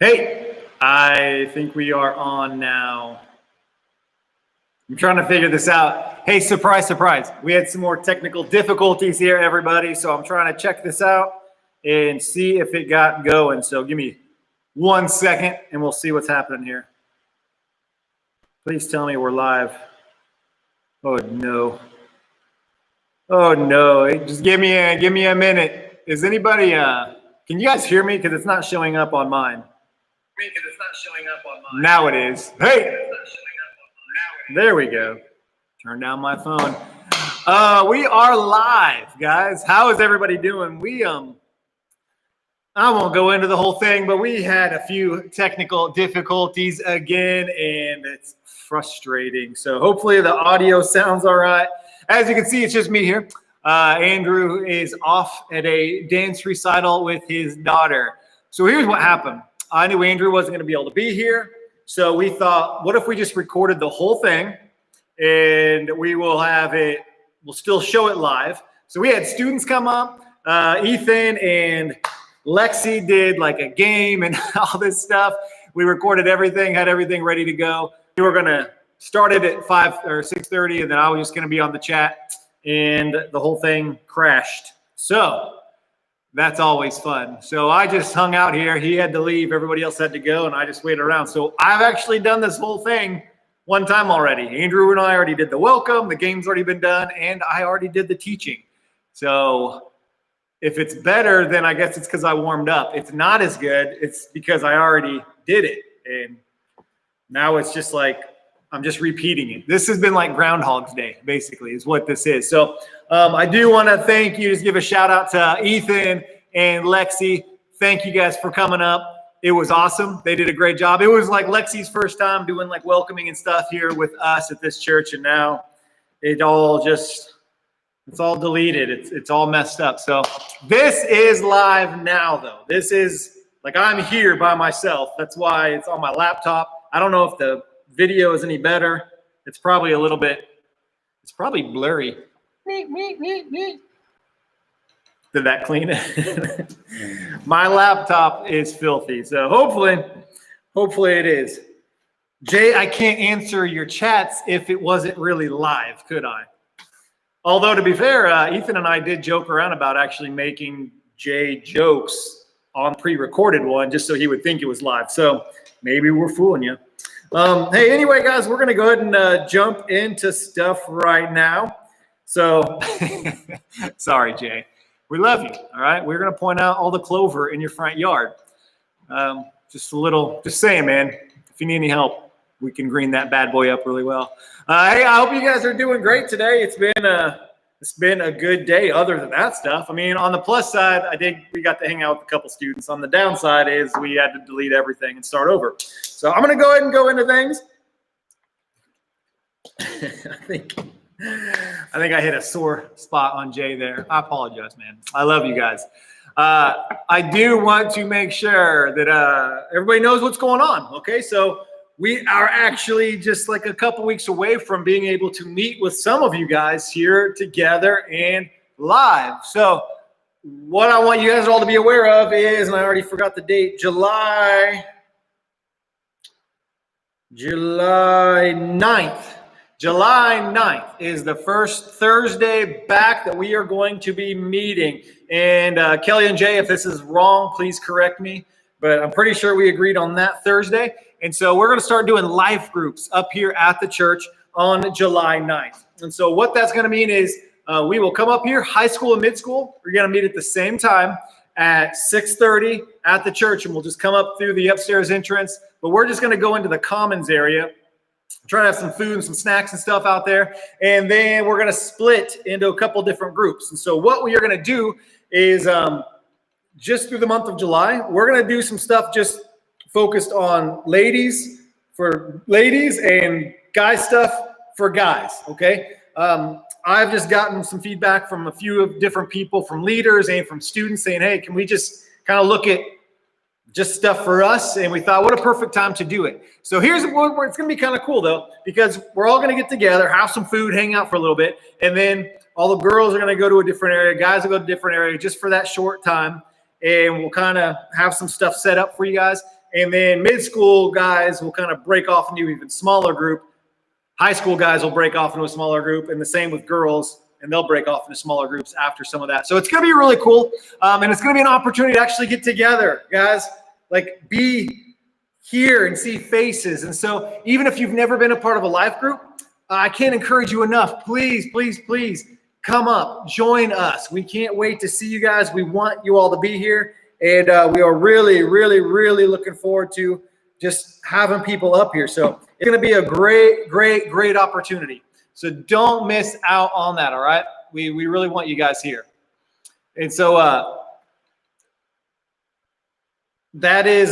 Hey, I think we are on now. I'm trying to figure this out. Hey, surprise, surprise. We had some more technical difficulties here, everybody. So I'm trying to check this out and see if it got going. So give me 1 second and we'll see what's happening here. Please tell me we're live. Oh, no. Oh, no. Just give me a minute. Is anybody, can you guys hear me? Because it's not showing up on mine. Now it is. Hey, there we go. Turn down my phone. We are live, guys. How is everybody doing? I won't go into the whole thing, but we had a few technical difficulties again, and it's frustrating. So hopefully the audio sounds all right. As you can see, it's just me here. Andrew is off at a dance recital with his daughter. So here's what happened. I knew Andrew wasn't going to be able to be here. So we thought, what if we just recorded the whole thing and we'll still show it live. So we had students come up. Ethan and Lexi did like a game and all this stuff. We recorded everything, had everything ready to go. We were going to start it at 5 or 6:30, and then I was just going to be on the chat, and the whole thing crashed. So that's always fun. So I just hung out here. He had to leave. Everybody else had to go, and I just waited around. So I've actually done this whole thing one time already. Andrew and I already did the welcome. The game's already been done, and I already did the teaching. So if it's better, then I guess it's because I warmed up. It's not as good. It's because I already did it. And now it's just like I'm just repeating it. This has been like Groundhog's Day, basically, is what this is. So I do want to thank you. Just give a shout out to Ethan and Lexi. Thank you guys for coming up. It was awesome. They did a great job. It was like Lexi's first time doing like welcoming and stuff here with us at this church. And now it's all deleted. It's all messed up. So this is live now, though. This is like I'm here by myself. That's why it's on my laptop. I don't know if the video is any better. It's probably blurry. Did that clean it? My laptop is filthy. So hopefully it is. Jay, I can't answer your chats if it wasn't really live, could I? Although, to be fair, Ethan and I did joke around about actually making Jay jokes on pre-recorded one just so he would think it was live. So maybe we're fooling you. Hey, anyway, guys, we're going to go ahead and jump into stuff right now. So sorry, Jay. We love you, all right? We're going to point out all the clover in your front yard. Just saying, man, if you need any help, we can green that bad boy up really well. Hey, I hope you guys are doing great today. It's been a good day other than that stuff. I mean, on the plus side, we got to hang out with a couple students. On the downside is we had to delete everything and start over. So I'm going to go ahead and go into things. I think I hit a sore spot on Jay there. I apologize, man. I love you guys. I do want to make sure that everybody knows what's going on. Okay, so we are actually just like a couple weeks away from being able to meet with some of you guys here together and live. So what I want you guys all to be aware of is, and I already forgot the date, July 9th. July 9th is the first Thursday back that we are going to be meeting. And Kelly and Jay, if this is wrong, please correct me. But I'm pretty sure we agreed on that Thursday. And so we're going to start doing life groups up here at the church on July 9th. And so what that's going to mean is we will come up here, high school and mid-school. We're going to meet at the same time at 6:30 at the church. And we'll just come up through the upstairs entrance. But we're just going to go into the commons area. Try to have some food and some snacks and stuff out there. And then we're going to split into a couple different groups. And so what we are going to do is just through the month of July, we're going to do some stuff just focused on ladies for ladies and guy stuff for guys, okay? I've just gotten some feedback from a few of different people, from leaders and from students saying, hey, can we just kind of look at just stuff for us? And we thought, what a perfect time to do it. So here's where it's going to be kind of cool, though, because we're all going to get together, have some food, hang out for a little bit, and then all the girls are going to go to a different area, guys will go to a different area just for that short time, and we'll kind of have some stuff set up for you guys. And then mid-school guys will kind of break off into an even smaller group. High school guys will break off into a smaller group, and the same with girls, and they'll break off into smaller groups after some of that. So it's going to be really cool, and it's going to be an opportunity to actually get together, guys. Like, be here and see faces. And so even if you've never been a part of a life group, I can't encourage you enough. Please, please, please come up, join us. We can't wait to see you guys. We want you all to be here, and we are really, really, really looking forward to just having people up here. So it's going to be a great, great, great opportunity. So don't miss out on that, all right? We really want you guys here. And so that is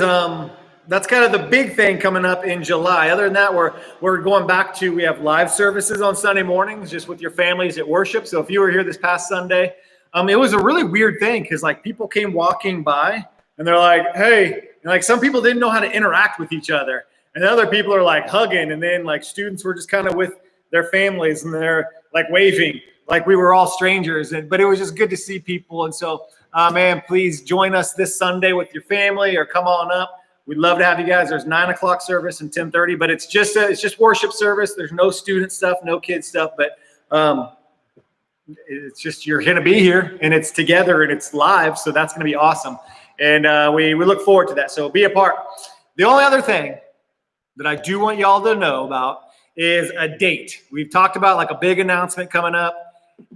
that's kind of the big thing coming up in July. Other than that, we're going back to, we have live services on Sunday mornings just with your families at worship. So if you were here this past Sunday, it was a really weird thing because like people came walking by and they're like, hey, and like some people didn't know how to interact with each other. And other people are like hugging, and then like students were just kind of with their families and they're like waving like we were all strangers. But it was just good to see people. And so, man, please join us this Sunday with your family or come on up. We'd love to have you guys. There's 9 o'clock service and 10:30, but it's just worship service. There's no student stuff, no kid stuff, but it's just you're going to be here and it's together and it's live, so that's going to be awesome. And we look forward to that. So be a part. The only other thing that I do want y'all to know about is a date. We've talked about like a big announcement coming up,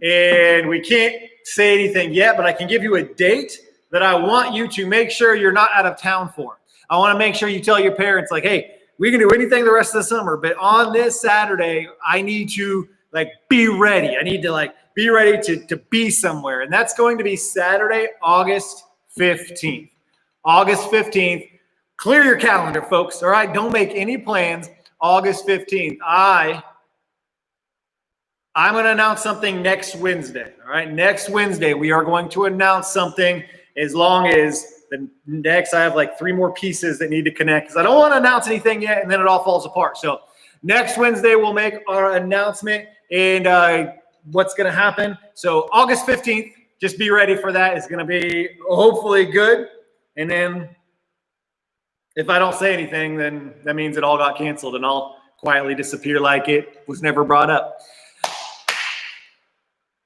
and we can't say anything yet, but I can give you a date that I want you to make sure you're not out of town for. I want to make sure you tell your parents like, hey, we can do anything the rest of the summer, but on this Saturday, I need to like be ready. I need to like be ready to be somewhere. And that's going to be Saturday, August 15th. August 15th. Clear your calendar, folks. All right. Don't make any plans. August 15th. I'm going to announce something next Wednesday. All right. Next Wednesday, we are going to announce something as long as the next, I have like 3 more pieces that need to connect because I don't want to announce anything yet and then it all falls apart. So next Wednesday, we'll make our announcement and what's going to happen. So August 15th, just be ready for that. It's going to be hopefully good. And then if I don't say anything, then that means it all got canceled and I'll quietly disappear like it was never brought up.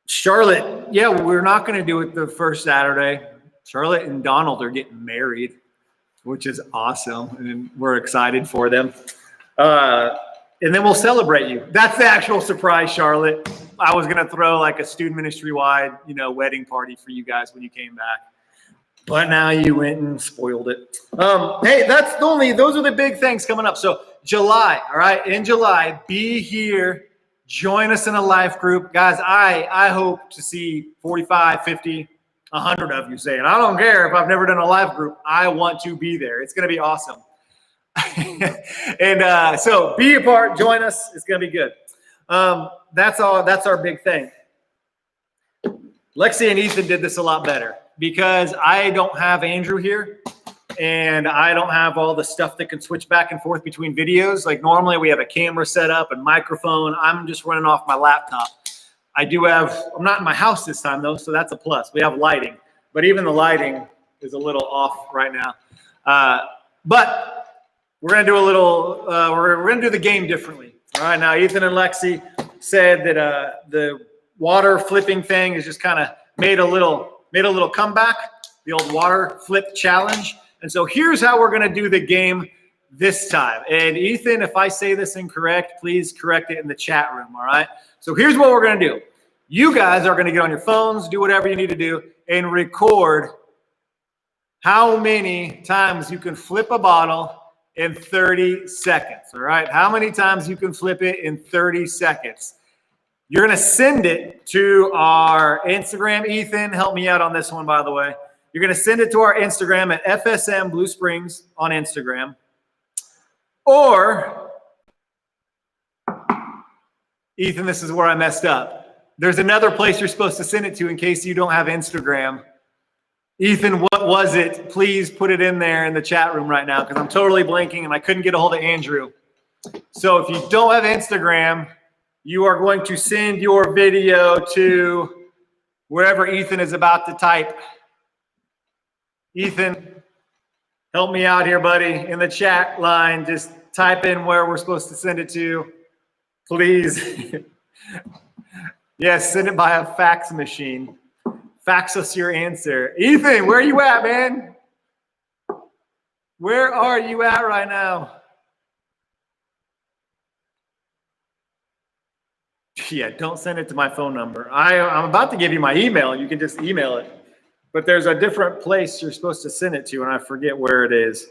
Charlotte, yeah, we're not going to do it the first Saturday. Charlotte and Donald are getting married, which is awesome, and we're excited for them. And then we'll celebrate you. That's the actual surprise, Charlotte. I was going to throw like a student ministry-wide, wedding party for you guys when you came back. But now you went and spoiled it. Hey, those are the big things coming up. So July, all right? In July, be here. Join us in a life group. Guys, I hope to see 45, 50, 100 of you saying, I don't care if I've never done a life group. I want to be there. It's going to be awesome. And so be a part. Join us. It's going to be good. That's all. That's our big thing. Lexi and Ethan did this a lot better because I don't have Andrew here and I don't have all the stuff that can switch back and forth between videos. Like normally we have a camera set up and microphone. I'm just running off my laptop. I'm not in my house this time though, so that's a plus. We have lighting, but even the lighting is a little off right now. But we're going to do we're going to do the game differently. All right. Now, Ethan and Lexi said that the water flipping thing is just kind of made a little comeback, the old water flip challenge. And so here's how we're going to do the game this time. And Ethan, if I say this incorrect, please correct it in the chat room. All right. So here's what we're going to do. You guys are going to get on your phones, do whatever you need to do, and record how many times you can flip a bottle in 30 seconds. All right. How many times you can flip it in 30 seconds. You're going to send it to our Instagram. Ethan, help me out on this one, by the way. You're going to send it to our Instagram at FSM Blue Springs on Instagram. Or, Ethan, this is where I messed up. There's another place you're supposed to send it to in case you don't have Instagram. Ethan, what was it? Please put it in there in the chat room right now because I'm totally blanking and I couldn't get a hold of Andrew. So if you don't have Instagram, you are going to send your video to wherever Ethan is about to type. Ethan, Help me out here, buddy. In the chat line, just type in where we're supposed to send it to, please. Yes, send it by a fax machine. Fax us your answer. Ethan, where are you at, man? Where are you at right now? Yeah, don't send it to my phone number. I'm about to give you my email. You can just email it. But there's a different place you're supposed to send it to, and I forget where it is.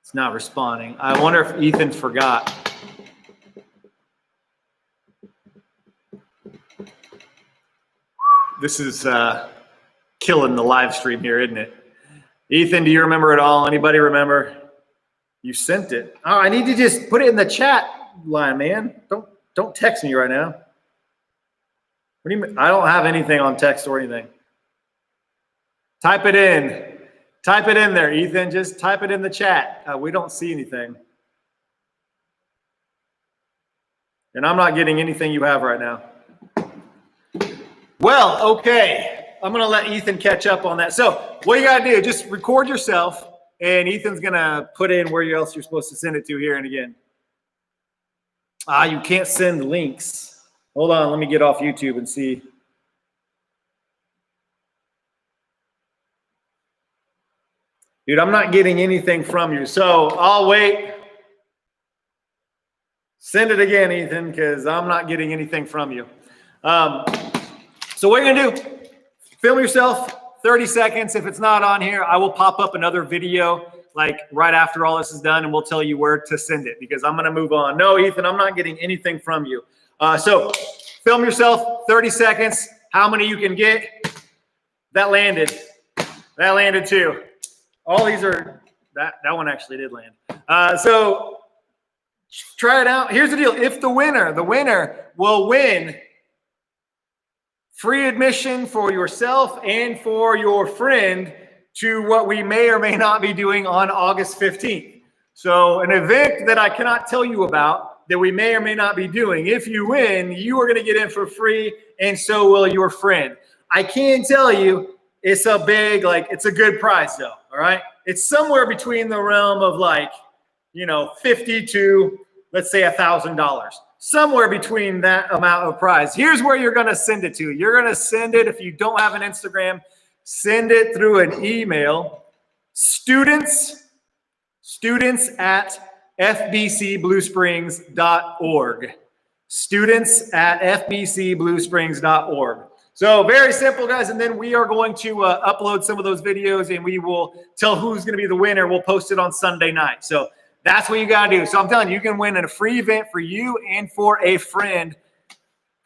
It's not responding. I wonder if Ethan forgot. This is killing the live stream here, isn't it? Ethan, do you remember it all? Anybody remember? You sent it. Oh, I need to just put it in the chat line, man. Don't text me right now. What do you mean? I don't have anything on text or anything. Type it in. Type it in there, Ethan. Just type it in the chat. We don't see anything. And I'm not getting anything you have right now. Well, okay. I'm going to let Ethan catch up on that. So what you got to do, just record yourself, and Ethan's going to put in where else you're supposed to send it to here and again. You can't send links. Hold on. Let me get off YouTube and see. Dude, I'm not getting anything from you. So I'll wait. Send it again, Ethan, because I'm not getting anything from you. So what you're going to do, film yourself 30 seconds. If it's not on here, I will pop up another video like right after all this is done, and we'll tell you where to send it because I'm going to move on. No, Ethan, I'm not getting anything from you. So film yourself 30 seconds. How many you can get? That landed. That landed too. All these are, that one actually did land. So try it out. Here's the deal. If the winner will win free admission for yourself and for your friend to what we may or may not be doing on August 15th. So an event that I cannot tell you about that we may or may not be doing. If you win, you are going to get in for free, and so will your friend. I can tell you it's a big, it's a good prize though, all right? It's somewhere between the realm of $50 to, let's say, $1,000. Somewhere between that amount of prize. Here's where you're going to send it to. You're going to send it, if you don't have an Instagram, send it through an email. Students at fbcbluesprings.org. Students at fbcbluesprings.org. So very simple, guys. And then we are going to upload some of those videos, and we will tell who's going to be the winner. We'll post it on Sunday night. So that's what you got to do. So I'm telling you, you can win a free event for you and for a friend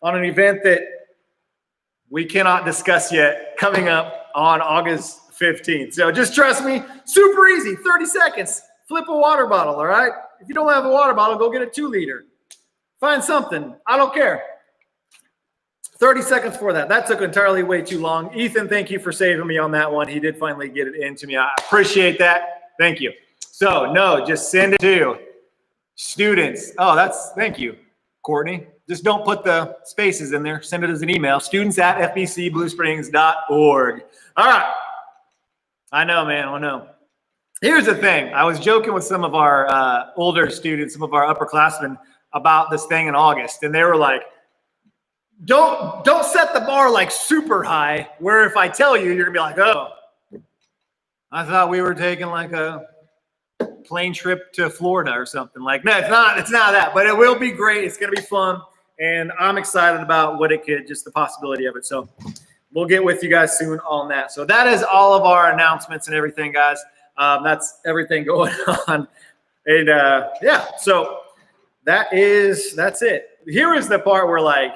on an event that we cannot discuss yet, coming up on August 15th. So just trust me, super easy, 30 seconds. Flip a water bottle, all right? If you don't have a water bottle, go get a 2-liter. Find something. I don't care. 30 seconds for that. That took entirely way too long. Ethan, thank you for saving me on that one. He did finally get it into me. I appreciate that. Thank you. So, no, just send it to students. Oh, thank you, Courtney. Just don't put the spaces in there. Send it as an email. Students at fbcbluesprings.org. All right. I know, man. I know. Here's the thing. I was joking with some of our older students, some of our upperclassmen about this thing in August. And they were like, don't set the bar super high where if I tell you, you're going to be like, oh, I thought we were taking a plane trip to Florida or something. No, it's not that, but it will be great. It's going to be fun. And I'm excited about just the possibility of it. So we'll get with you guys soon on that. So that is all of our announcements and everything, guys. That's everything going on. And yeah, so that's it. Here is the part where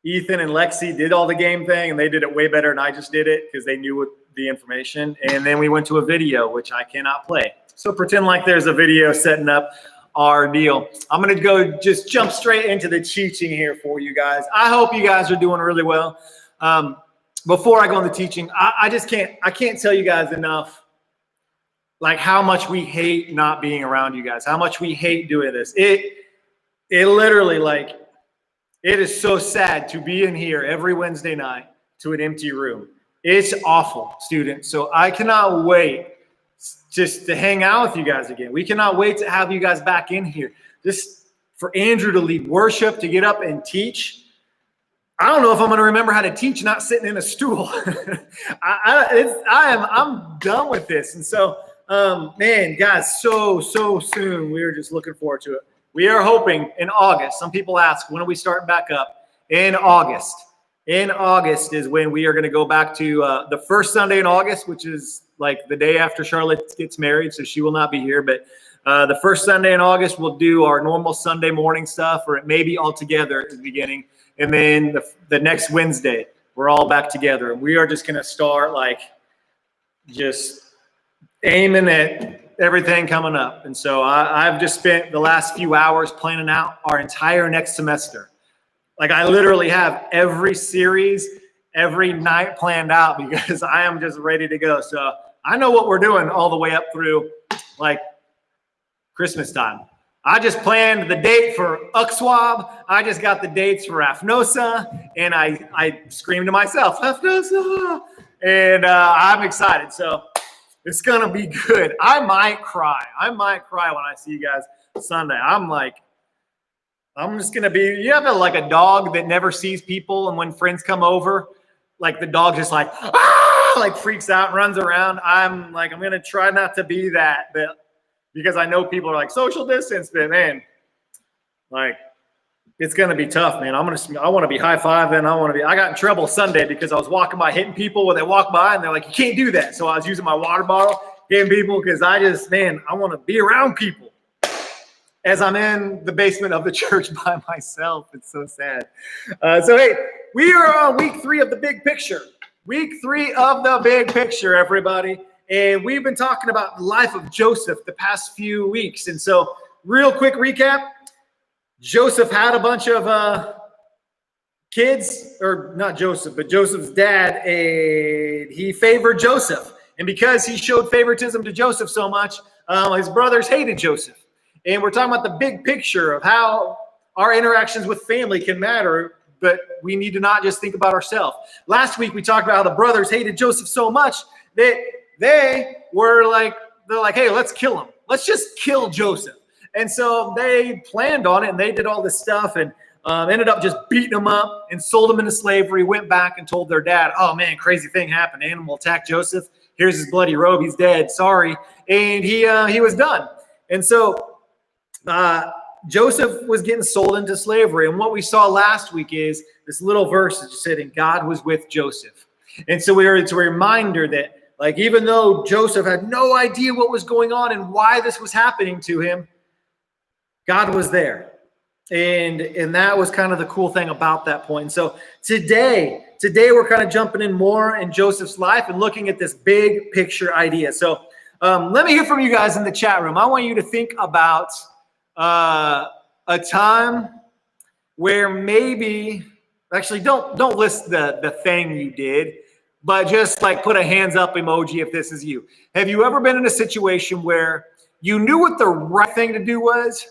Ethan and Lexi did all the game thing, and they did it way better than I just did it because they knew the information. And then we went to a video, which I cannot play. So pretend like there's a video setting up our deal. I'm going to go just jump straight into the teaching here for you guys. I hope you guys are doing really well. Before I go into teaching, I can't tell you guys enough how much we hate not being around you guys, how much we hate doing this. It literally it is so sad to be in here every Wednesday night to an empty room. It's awful, students. So I cannot wait just to hang out with you guys again. We cannot wait to have you guys back in here. Just for Andrew to lead worship, to get up and teach. I don't know if I'm going to remember how to teach not sitting in a stool. I'm done with this. And so, man, guys, so soon. We're just looking forward to it. We are hoping in August. Some people ask, when are we starting back up? In August. In August is when we are going to go back to the first Sunday in August, which is like the day after Charlotte gets married, so she will not be here. But the first Sunday in August, we'll do our normal Sunday morning stuff, or it may be all together at the beginning. And then the next Wednesday, we're all back together. And we are just going to start like just aiming at everything coming up. And so I've just spent the last few hours planning out our entire next semester. Like I literally have every series, every night planned out because I am just ready to go. So I know what we're doing all the way up through like Christmas time. I just planned the date for Uxwab. I just got the dates for AFNOSA, and I screamed to myself, AFNOSA, and I'm excited. So it's going to be good. I might cry. I might cry when I see you guys Sunday. I'm just going to be, you have like a dog that never sees people, and when friends come over, like the dog just like, ah, like freaks out and runs around. I'm going to try not to be that, but because I know people are like social distance, but man, like it's going to be tough, man. I want to be high-fiving. I got in trouble Sunday because I was walking by hitting people when they walk by and they're like, you can't do that. So I was using my water bottle, hitting people because I want to be around people as I'm in the basement of the church by myself. It's so sad. So, hey, we are on week 3 of the big picture. Week 3 of the big picture, everybody. And we've been talking about the life of Joseph the past few weeks. And so, real quick recap. Joseph had a bunch of kids, or not Joseph, but Joseph's dad, and he favored Joseph. And because he showed favoritism to Joseph so much, his brothers hated Joseph. And we're talking about the big picture of how our interactions with family can matter, but we need to not just think about ourselves. Last week, we talked about how the brothers hated Joseph so much that they're like, hey, let's kill him. Let's just kill Joseph. And so they planned on it, and they did all this stuff and ended up just beating him up and sold him into slavery, went back and told their dad, oh, man, crazy thing happened. Animal attacked Joseph. Here's his bloody robe. He's dead. Sorry. And he was done. And so Joseph was getting sold into slavery. And what we saw last week is this little verse that said, and God was with Joseph. And so it's a reminder that, like, even though Joseph had no idea what was going on and why this was happening to him, God was there. And that was kind of the cool thing about that point. And so today we're kind of jumping in more in Joseph's life and looking at this big picture idea. So let me hear from you guys in the chat room. I want you to think about a time where maybe, actually don't list the thing you did, but just like put a hands up emoji if this is you. Have you ever been in a situation where you knew what the right thing to do was,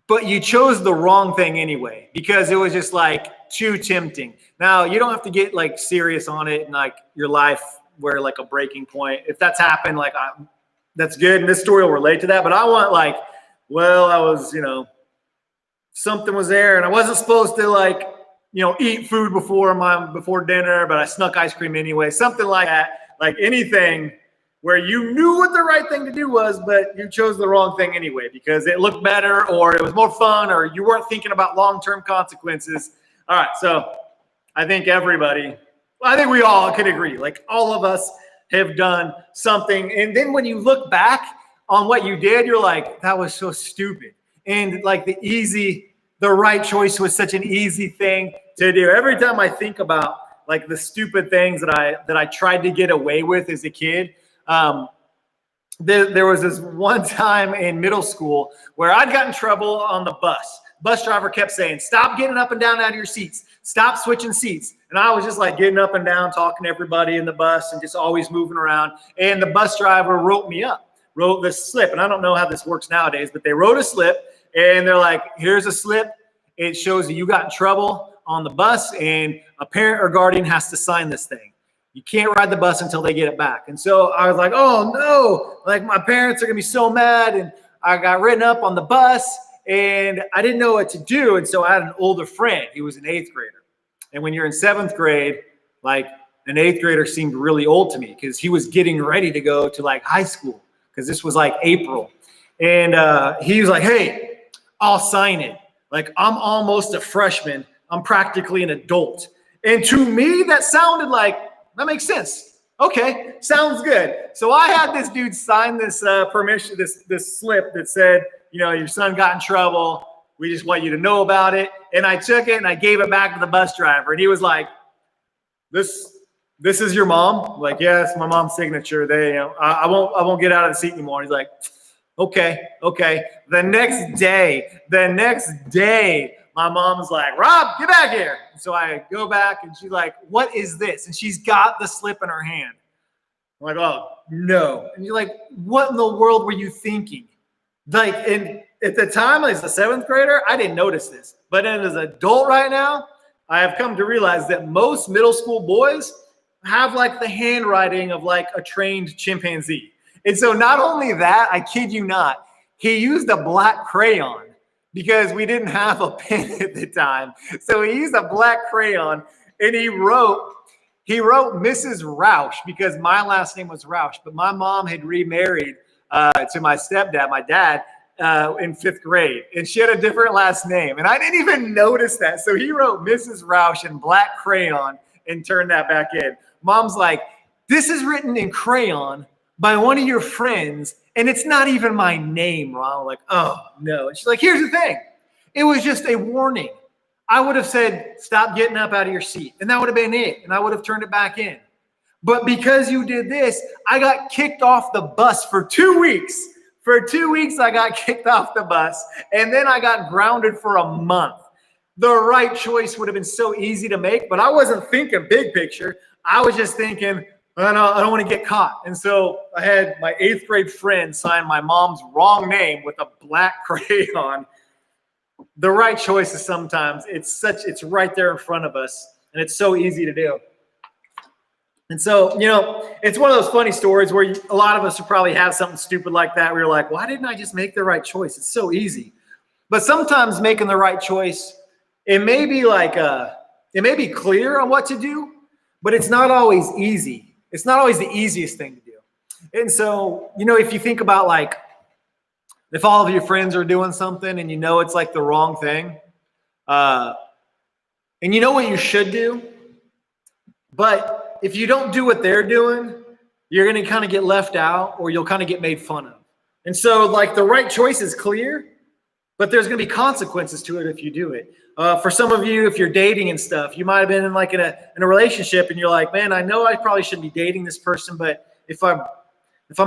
but you chose the wrong thing anyway because it was just like too tempting? Now, you don't have to get like serious on it and like your life where like a breaking point. If that's happened, like that's good. And this story will relate to that. But I want like, well, I was, something was there and I wasn't supposed to like, eat food before dinner, but I snuck ice cream anyway. Something like that, like anything where you knew what the right thing to do was, but you chose the wrong thing anyway because it looked better or it was more fun or you weren't thinking about long-term consequences. All right, so I think we all could agree, like all of us have done something. And then when you look back on what you did, you're like, that was so stupid. And like the right choice was such an easy thing to do. Every time I think about like the stupid things that I tried to get away with as a kid, there was this one time in middle school where I'd got in trouble on the bus. Bus driver kept saying, stop getting up and down out of your seats. Stop switching seats. And I was just like getting up and down, talking to everybody in the bus and just always moving around. And the bus driver wrote this slip. And I don't know how this works nowadays, but they wrote a slip and they're like, here's a slip. It shows that you got in trouble on the bus and a parent or guardian has to sign this thing. You can't ride the bus until they get it back. And so I was like, oh no, like my parents are gonna be so mad. And I got written up on the bus and I didn't know what to do. And so I had an older friend. He was an 8th grader. And when you're in 7th grade, like an 8th grader seemed really old to me because he was getting ready to go to like high school because this was like April. And he was like, hey, I'll sign it. Like I'm almost a freshman. I'm practically an adult. And to me, that sounded like, that makes sense. Okay, sounds good. So I had this dude sign this permission, this slip that said, you know, your son got in trouble. We just want you to know about it. And I took it and I gave it back to the bus driver. And he was like, this is your mom? I'm like, yeah, it's my mom's signature. I won't get out of the seat anymore. And he's like, okay. The next day, my mom's like, Rob, get back here. And so I go back and she's like, what is this? And she's got the slip in her hand. I'm like, oh, no. And you're like, what in the world were you thinking? Like, and at the time, as a 7th grader, I didn't notice this. But as an adult right now, I have come to realize that most middle school boys have like the handwriting of like a trained chimpanzee. And so not only that, I kid you not, he used a black crayon because we didn't have a pen at the time. So he used a black crayon and he wrote Mrs. Roush because my last name was Roush, but my mom had remarried to my stepdad, my dad, in 5th grade. And she had a different last name. And I didn't even notice that. So he wrote Mrs. Roush in black crayon and turned that back in. Mom's like, this is written in crayon by one of your friends, and it's not even my name, Ron. I'm like, oh, no. And she's like, here's the thing. It was just a warning. I would have said, stop getting up out of your seat. And that would have been it. And I would have turned it back in. But because you did this, I got kicked off the bus for 2 weeks. For 2 weeks, I got kicked off the bus. And then I got grounded for a month. The right choice would have been so easy to make, but I wasn't thinking big picture. I was just thinking, I don't want to get caught. And so I had my 8th grade friend sign my mom's wrong name with a black crayon. The right choice is sometimes it's right there in front of us, and it's so easy to do. And so, you know, it's one of those funny stories where a lot of us would probably have something stupid like that. We were like, why didn't I just make the right choice? It's so easy. But sometimes making the right choice, it may be clear on what to do, but it's not always easy. It's not always the easiest thing to do. And so, you know, if you think about like, if all of your friends are doing something and you know it's like the wrong thing, and you know what you should do, but if you don't do what they're doing, you're going to kind of get left out or you'll kind of get made fun of. And so like the right choice is clear, but there's going to be consequences to it if you do it. For some of you, if you're dating and stuff, you might have been in like in a relationship and you're like, man, I know I probably shouldn't be dating this person, but if I'm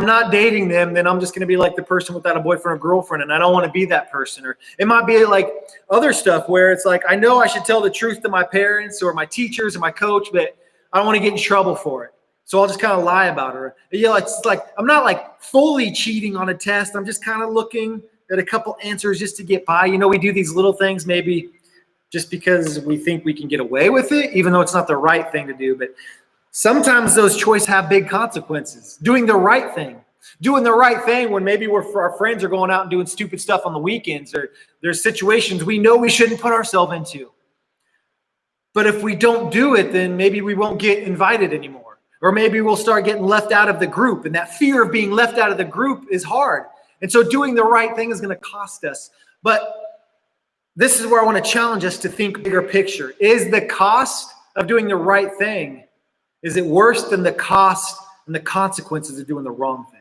not dating them, then I'm just going to be like the person without a boyfriend or girlfriend, and I don't want to be that person. Or it might be like other stuff where it's like, I know I should tell the truth to my parents or my teachers or my coach, but I don't want to get in trouble for it. So I'll just kind of lie about her. You know, it's like I'm not like fully cheating on a test. I'm just kind of looking at a couple answers just to get by. You know, we do these little things maybe just because we think we can get away with it, even though it's not the right thing to do. But sometimes those choices have big consequences. Doing the right thing when maybe our friends are going out and doing stupid stuff on the weekends, or there's situations we know we shouldn't put ourselves into. But if we don't do it, then maybe we won't get invited anymore. Or maybe we'll start getting left out of the group. And that fear of being left out of the group is hard. And so doing the right thing is going to cost us. But this is where I want to challenge us to think bigger picture. Is the cost of doing the right thing, is it worse than the cost and the consequences of doing the wrong thing?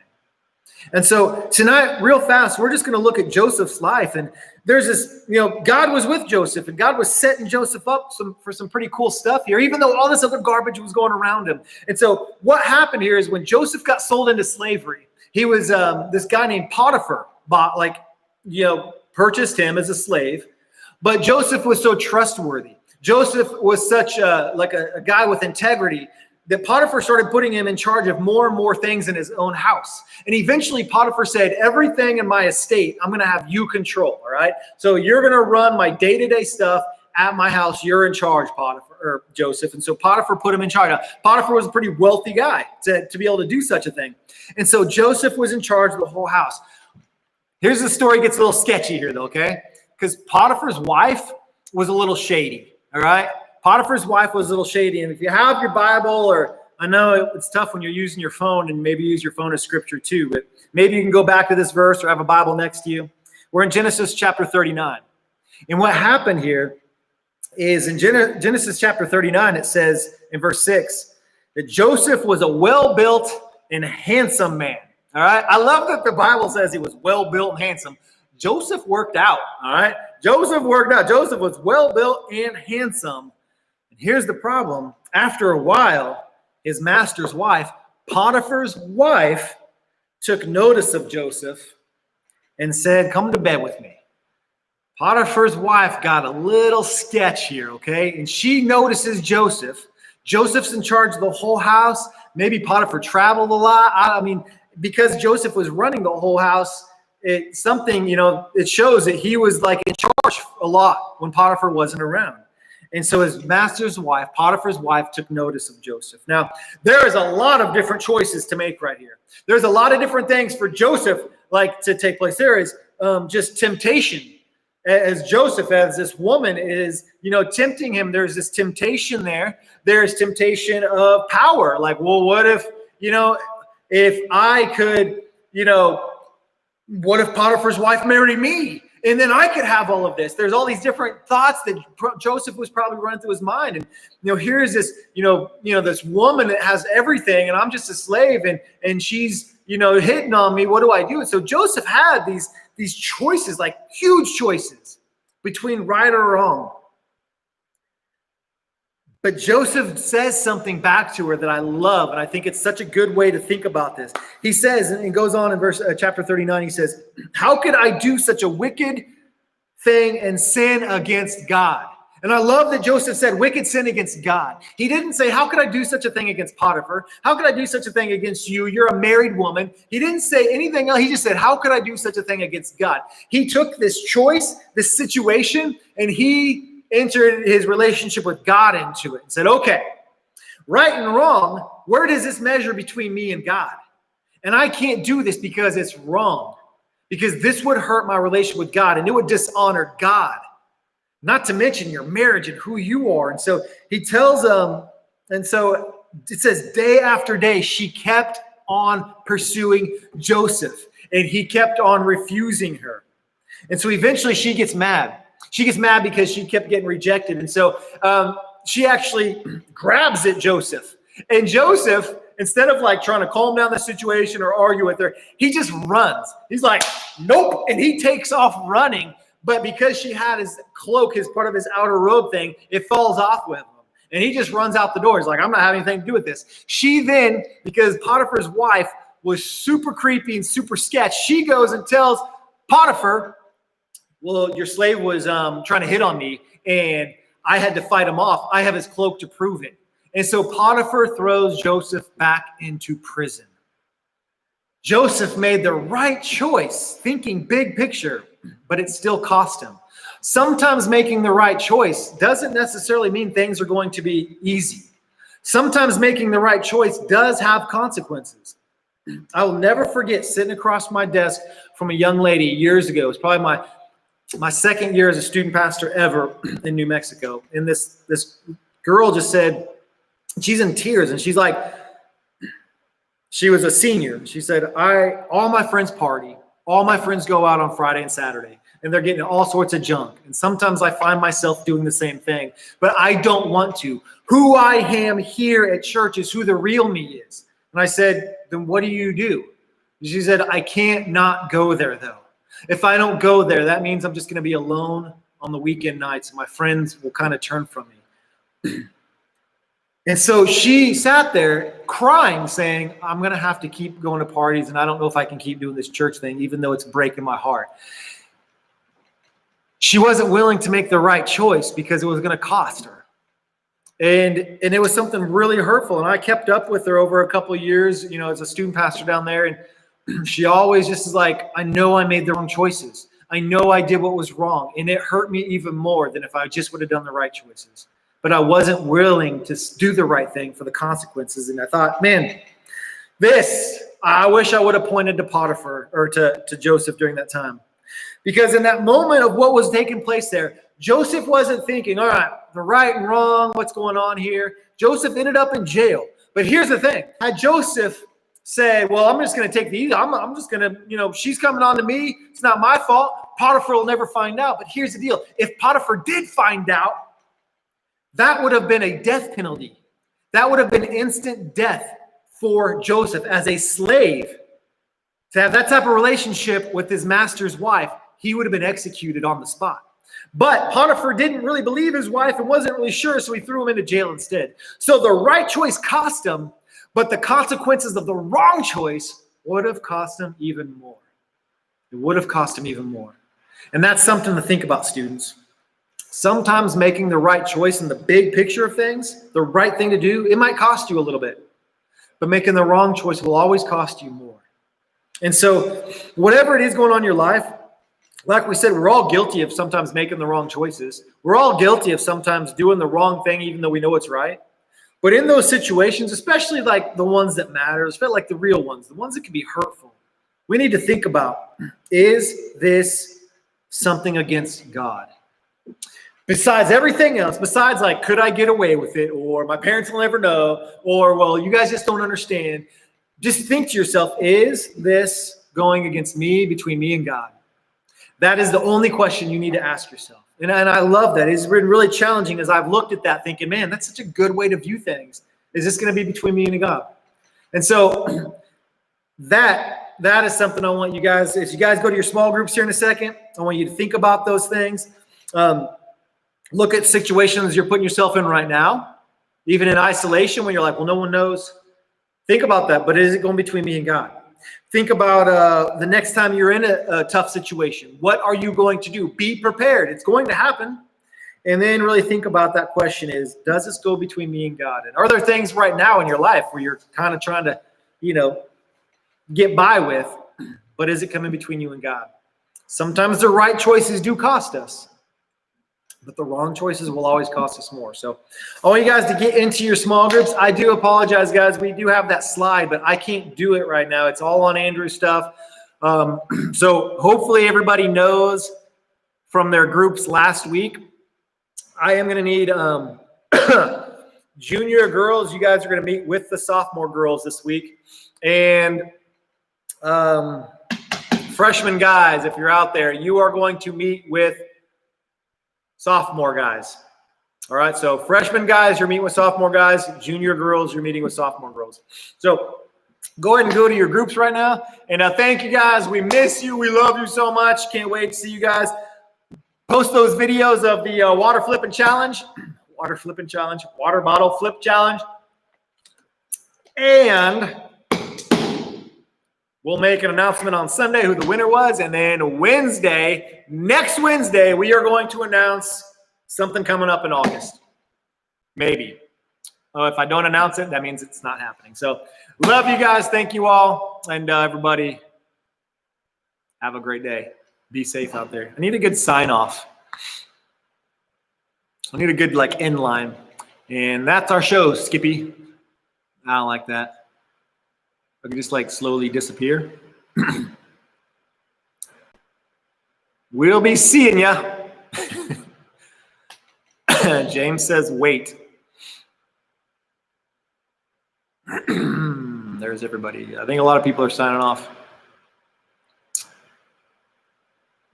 And so tonight, real fast, we're just going to look at Joseph's life. And there's this, you know, God was with Joseph, and God was setting Joseph up for some pretty cool stuff here, even though all this other garbage was going around him. And so what happened here is when Joseph got sold into slavery, he was this guy named Potiphar purchased him as a slave. But Joseph was so trustworthy. Joseph was such a guy with integrity that Potiphar started putting him in charge of more and more things in his own house. And eventually Potiphar said, everything in my estate, I'm going to have you control, all right? So you're going to run my day-to-day stuff, at my house. You're in charge, Potiphar, or Joseph. And so Potiphar put him in charge. Now, Potiphar was a pretty wealthy guy to be able to do such a thing. And so Joseph was in charge of the whole house. Here's the story gets a little sketchy here, though, okay? Because Potiphar's wife was a little shady, all right? Potiphar's wife was a little shady. And if you have your Bible, or I know it's tough when you're using your phone, and maybe use your phone as scripture too, but maybe you can go back to this verse or have a Bible next to you. We're in Genesis chapter 39. And what happened here is in Genesis chapter 39, it says in verse 6 that Joseph was a well-built and handsome man. All right. I love that the Bible says he was well-built and handsome. Joseph worked out. All right. Joseph worked out. Joseph was well-built and handsome. And here's the problem. After a while, his master's wife, Potiphar's wife, took notice of Joseph and said, come to bed with me. Potiphar's wife got a little sketch here, okay? And she notices Joseph. Joseph's in charge of the whole house. Maybe Potiphar traveled a lot. I mean, because Joseph was running the whole house, it shows that he was like in charge a lot when Potiphar wasn't around. And so his master's wife, Potiphar's wife, took notice of Joseph. Now, there is a lot of different choices to make right here. There's a lot of different things for Joseph like to take place. There is just temptation. As Joseph, as this woman is, tempting him, there's this temptation there. There's temptation of power. Like, well, what if, if I could, what if Potiphar's wife married me? And then I could have all of this. There's all these different thoughts that Joseph was probably running through his mind. And, here's this, this woman that has everything, and I'm just a slave, and she's, hitting on me. What do I do? And so Joseph had these choices, like huge choices between right or wrong. But Joseph says something back to her that I love, and I think it's such a good way to think about this. He says, and it goes on in chapter 39, he says, how could I do such a wicked thing and sin against God? And I love that Joseph said wicked sin against God. He didn't say, how could I do such a thing against Potiphar? How could I do such a thing against you? You're a married woman. He didn't say anything else. He just said, how could I do such a thing against God? He took this choice, this situation, and he entered his relationship with God into it and said, okay, right and wrong, where does this measure between me and God? And I can't do this because it's wrong, because this would hurt my relationship with God and it would dishonor God. Not to mention your marriage and who you are. And so he tells them, and so it says day after day, she kept on pursuing Joseph and he kept on refusing her. And so eventually she gets mad. She gets mad because she kept getting rejected. And so she actually grabs at Joseph. And Joseph, instead of like trying to calm down the situation or argue with her, he just runs. He's like, nope. And he takes off running. But because she had his cloak, his part of his outer robe thing, it falls off with him. And he just runs out the door. He's like, I'm not having anything to do with this. She then, because Potiphar's wife was super creepy and super sketch, she goes and tells Potiphar, well, your slave was trying to hit on me, and I had to fight him off. I have his cloak to prove it. And so Potiphar throws Joseph back into prison. Joseph made the right choice, thinking big picture, but it still cost him. Sometimes making the right choice doesn't necessarily mean things are going to be easy. Sometimes making the right choice does have consequences. I will never forget sitting across my desk from a young lady years ago. It was probably my second year as a student pastor ever in New Mexico. And this girl just said, she's in tears, and she's like, she was a senior. She said, all my friends party. All my friends go out on Friday and Saturday, and they're getting all sorts of junk. And sometimes I find myself doing the same thing, but I don't want to. Who I am here at church is who the real me is. And I said, then what do you do? She said, I can't not go there, though. If I don't go there, that means I'm just going to be alone on the weekend nights, and my friends will kind of turn from me. And so she sat there crying, saying, I'm going to have to keep going to parties, and I don't know if I can keep doing this church thing, even though it's breaking my heart. She wasn't willing to make the right choice because it was going to cost her. And it was something really hurtful. And I kept up with her over a couple of years, as a student pastor down there. And she always just is like, I know I made the wrong choices. I know I did what was wrong, and it hurt me even more than if I just would have done the right choices. But I wasn't willing to do the right thing for the consequences. And I thought, man, I wish I would have pointed to Potiphar or to Joseph during that time. Because in that moment of what was taking place there, Joseph wasn't thinking, all right, the right and wrong, what's going on here? Joseph ended up in jail. But here's the thing. Had Joseph say, well, I'm just going to take the easy. I'm just going to, she's coming on to me. It's not my fault. Potiphar will never find out. But here's the deal. If Potiphar did find out, that would have been a death penalty. That would have been instant death for Joseph as a slave. To have that type of relationship with his master's wife, he would have been executed on the spot. But Potiphar didn't really believe his wife and wasn't really sure, so he threw him into jail instead. So the right choice cost him, but the consequences of the wrong choice would have cost him even more. It would have cost him even more. And that's something to think about, students. Sometimes making the right choice in the big picture of things, the right thing to do, it might cost you a little bit. But making the wrong choice will always cost you more. And so whatever it is going on in your life, like we said, we're all guilty of sometimes making the wrong choices. We're all guilty of sometimes doing the wrong thing even though we know it's right. But in those situations, especially like the ones that matter, especially like the real ones, the ones that can be hurtful, we need to think about, is this something against God? Besides everything else, besides like, could I get away with it? Or my parents will never know. Or, well, you guys just don't understand. Just think to yourself, is this going against me, between me and God? That is the only question you need to ask yourself. And I love that. It's been really challenging as I've looked at that thinking, man, that's such a good way to view things. Is this going to be between me and God? And so that is something I want you guys, as you guys go to your small groups here in a second, I want you to think about those things. Look at situations you're putting yourself in right now, even in isolation when you're like, well, no one knows. Think about that. But is it going between me and God? Think about the next time you're in a tough situation. What are you going to do? Be prepared. It's going to happen. And then really think about that question is, does this go between me and God? And are there things right now in your life where you're kind of trying to, get by with, but is it coming between you and God? Sometimes the right choices do cost us, but the wrong choices will always cost us more. So I want you guys to get into your small groups. I do apologize, guys. We do have that slide, but I can't do it right now. It's all on Andrew's stuff. So hopefully everybody knows from their groups last week. I am going to need junior girls. You guys are going to meet with the sophomore girls this week. And freshman guys, if you're out there, you are going to meet with sophomore guys. All right, so freshman guys, you're meeting with sophomore guys. Junior girls, you're meeting with sophomore girls. So go ahead and go to your groups right now. And thank you guys. We miss you. We love you so much. Can't wait to see you guys. Post those videos of the water flipping challenge, water bottle flip challenge. And we'll make an announcement on Sunday who the winner was. And then next Wednesday, we are going to announce something coming up in August. Maybe. If I don't announce it, that means it's not happening. So love you guys. Thank you all. And everybody, have a great day. Be safe out there. I need a good sign off. I need a good end line. And that's our show, Skippy. I don't like that. I can just slowly disappear. We'll be seeing ya. James says, wait. There's everybody. I think a lot of people are signing off.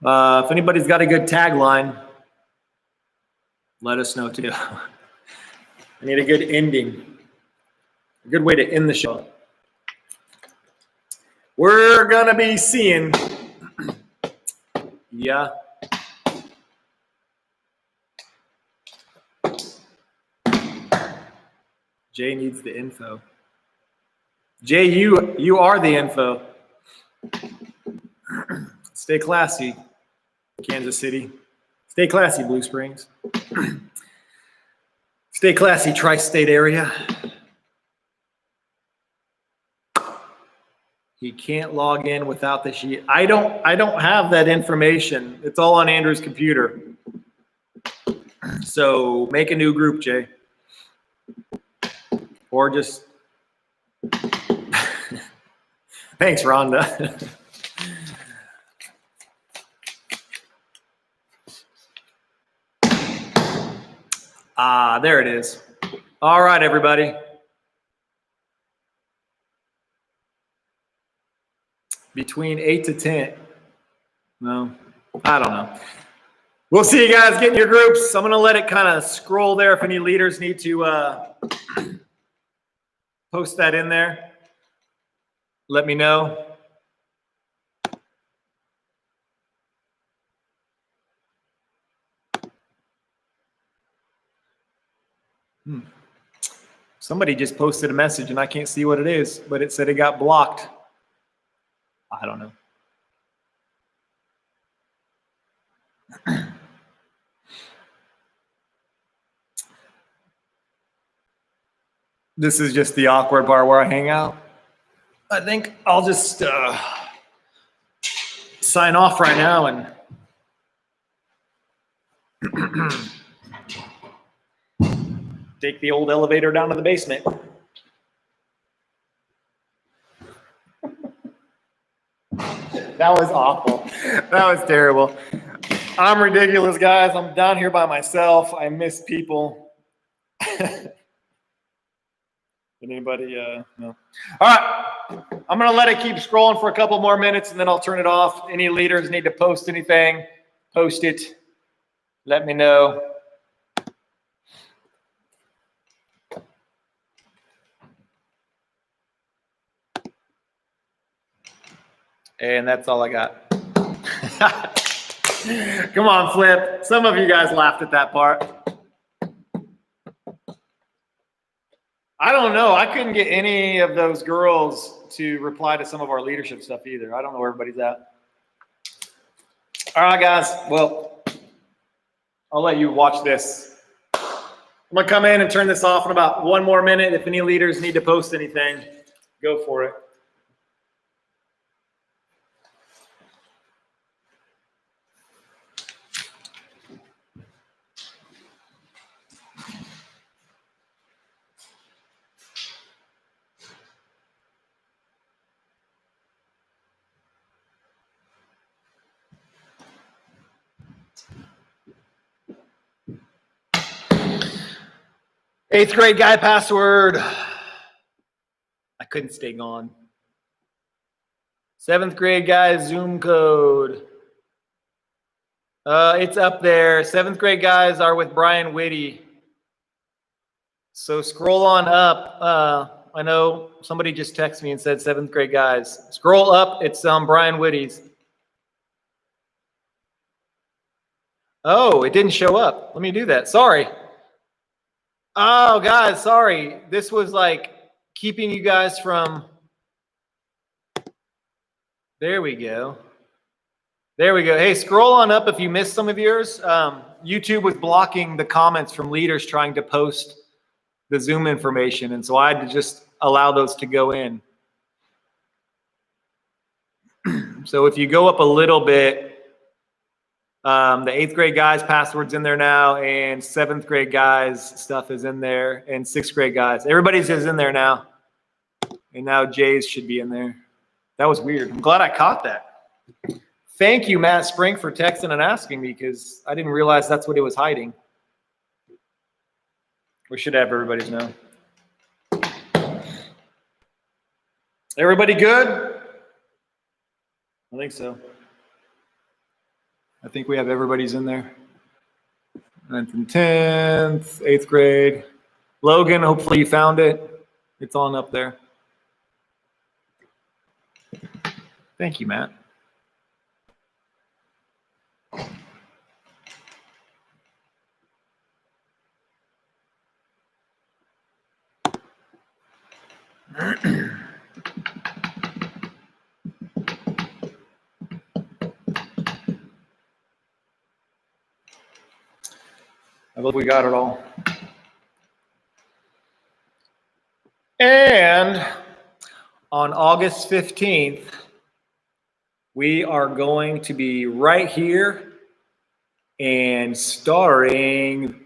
If anybody's got a good tagline, let us know too. I need a good ending. A good way to end the show. We're going to be seeing. Yeah. Jay needs the info. Jay, you are the info. Stay classy, Kansas City. Stay classy, Blue Springs. Stay classy, tri-state area. He can't log in without the sheet. I don't have that information. It's all on Andrew's computer. So make a new group, Jay. Or just thanks, Rhonda. There it is. All right, everybody. Between 8 to 10. No, I don't know. We'll see you guys get in your groups. I'm going to let it kind of scroll there if any leaders need to post that in there. Let me know. Somebody just posted a message and I can't see what it is, but it said it got blocked. I don't know. This is just the awkward bar where I hang out. I think I'll just sign off right now and take the old elevator down to the basement. That was awful. That was terrible. I'm ridiculous, guys. I'm down here by myself. I miss people. Anybody? No. All right. I'm going to let it keep scrolling for a couple more minutes, and then I'll turn it off. Any leaders need to post anything, post it. Let me know. And that's all I got. Come on, Flip. Some of you guys laughed at that part. I don't know. I couldn't get any of those girls to reply to some of our leadership stuff either. I don't know where everybody's at. All right, guys. Well, I'll let you watch this. I'm going to come in and turn this off in about 1 more minute. If any leaders need to post anything, go for it. Eighth grade guy password. I couldn't stay gone. 7th grade guy Zoom code. It's up there. 7th grade guys are with Brian Whitty. So scroll on up. I know somebody just texted me and said 7th grade guys. Scroll up. It's Brian Whitty's. Oh, it didn't show up. Let me do that. Sorry. Oh, guys, sorry. This was like keeping you guys from. There we go. There we go. Hey, scroll on up if you missed some of yours. YouTube was blocking the comments from leaders trying to post the Zoom information, and so I had to just allow those to go in. So if you go up a little bit, the 8th grade guys password's in there now, and 7th grade guys stuff is in there, and 6th grade guys. Everybody's is in there now. And now Jay's should be in there. That was weird. I'm glad I caught that. Thank you, Matt Spring, for texting and asking me, because I didn't realize that's what it was hiding. We should have everybody's now. Everybody good? I think so. I think we have everybody's in there. 9th and 10th, 8th grade. Logan, hopefully you found it. It's on up there. Thank you, Matt. I believe we got it all. And on August 15th, we are going to be right here and starring